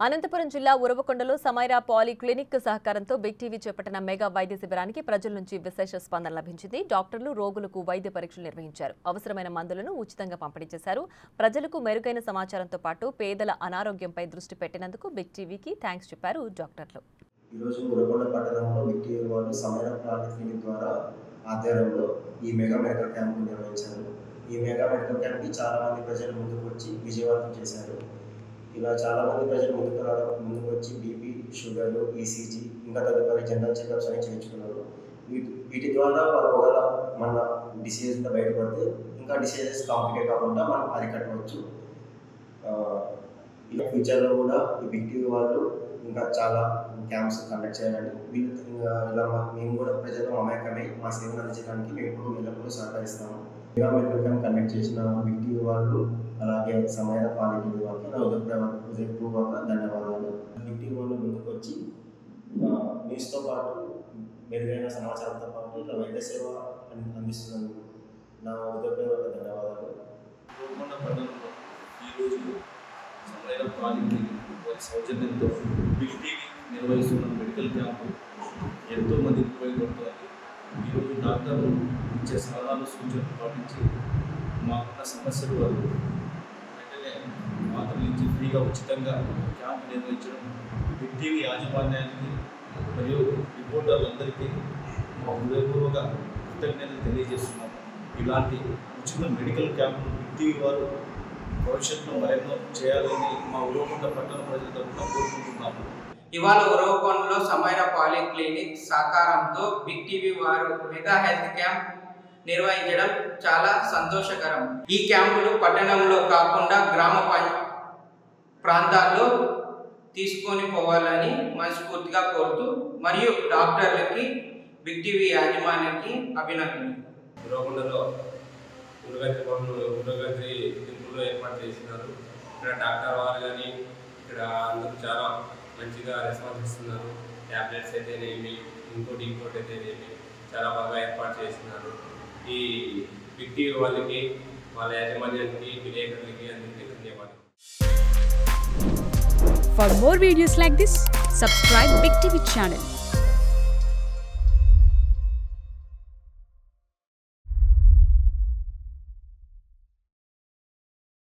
అనంతపురం జిల్లా ఉరవకొండలో Samaira poly clinic సహకారంతో big TV చేపట్టిన మెగా వైద్య శిబిరానికి ప్రజల నుంచి విశేష స్పందన లభించింది. డాక్టర్లు రోగులకు వైద్య పరీక్షలు నిర్వహించారు. అవసరమైన మందులను ఉచితంగా పంపిణీ చేశారు. ప్రజలకు మెరుగైన సమాచారంతో పాటు పేదల అనారోగ్యంపై దృష్టి పెట్టినందుకు బిగ్ టీవీకి థాంక్స్ చెప్పారు డాక్టర్లు. ఈ రోజు ఉరవకొండ పట్టణంలో బిగ్ టీవీ వాళ్ళు సమైరా పాలీ క్లినిక్ ద్వారా ఆధ్వర్యంలో ఈ మెగా మెడికల్ క్యాంప్ నిర్వహించారు. ఈ మెగా మెడికల్ క్యాంప్కి చాలా మంది ప్రజలు ముందుకు వచ్చి విజయవంతం చేశారు. ఇలా చాలా మంది ప్రజలు ముందుకు వచ్చి బీపీ, షుగర్, ఈసీజీ ఇంకా తదుపరి జనరల్ చెకప్స్ అని చేయించుకున్నారు. వీటి ద్వారా వాళ్ళు ఒకవేళ మన డిసీజెస్ బయటపడితే ఇంకా డిసీజెస్ కాంప్లికేట్ కాకుండా మనం అరికట్టవచ్చు. ఇలా ఫ్యూచర్లో కూడా ఈ బిగ్ టీవీ వాళ్ళు ఇంకా చాలా క్యాంప్స్ కండక్ట్ చేయాలని ఇలా మేము కూడా ప్రజలు మమేకమై మా సేవలు అందించడానికి మేము ఎల్లప్పుడూ సహకరిస్తాము. మెగా మెడికల్ క్యాంప్ కండక్ట్ చేసిన బిగ్ టీవీ వాళ్ళు అలాగే సమైరా పాలీ టీవీ వాళ్ళకి నా హృదయపూర్వక ధన్యవాదాలు. బిగ్ టీవీ వాళ్ళు ముందుకు వచ్చి న్యూస్తో పాటు మెరుగైన సమాచారంతో పాటు ఇలా వైద్య సేవ అందిస్తున్నందుకు నా హృదయపూర్వక ధన్యవాదాలు. ఉరవకొండ పట్టణంలో ఈరోజు సమైరా పాలీ క్లినిక్ వారి సౌజన్యంతో బిగ్ టీవీ నిర్వహిస్తున్న మెడికల్ క్యాంపు ఎంతోమందికి ఉపయోగపడుతుంది. ఈరోజు డాక్టర్లు ఇచ్చే సలహాలు సూచనలు పాటించి మాకున్న సమస్యలు వాళ్ళు వెంటనే మాత్రలు ఇచ్చి ఫ్రీగా ఉచితంగా క్యాంపు నిర్వహించడం బిగ్ టీవీ యాజమాన్యానికి మరియు రిపోర్టర్లందరికీ మా హృదయపూర్వక కృతజ్ఞతలు తెలియజేస్తున్నాము. ఇలాంటి ఉచిత మెడికల్ క్యాంపులు బిగ్ టీవీ వారు భవిష్యత్తులో మరెన్నో చేయాలని మా ఉరవకొండ పట్టణ ప్రజల తరఫున కోరుకుంటున్నాము. ఇవాళ ఉరవకొండలో సమైరా పాలీ క్లినిక్ సహకారంతో బిగ్ టీవీ వారు మెగా హెల్త్ క్యాంప్ నిర్వహించడం చాలా సంతోషకరం. ఈ క్యాంపులు పట్టణంలో కాకుండా గ్రామ ప్రాంతాల్లో తీసుకొని పోవాలని మనస్ఫూర్తిగా కోరుతూ మరియు డాక్టర్లకి బిగ్ టీవీ యాజమాన్యానికి అభినందనలు. ఉరవకొండలో ఉండగంత్రి టెంపుల్లో ఏర్పాటు చేస్తున్నారు. ఇక్కడ డాక్టర్ వారు కానీ ఇక్కడ అందరూ చాలా మంచిగా రెస్పాన్స్ ఇస్తున్నారు. ట్యాబ్లెట్స్ అయితేనేమి ఇంకోటి అయితేనేమి చాలా బాగా ఏర్పాటు చేస్తున్నారు. ఈ బిగ్ టీవీ వాళ్ళకి వాళ్ళ యాజమాన్యానికి విలేకరులకి అందరికీ ధన్యవాదాలు. For more videos like this, subscribe Big TV channel.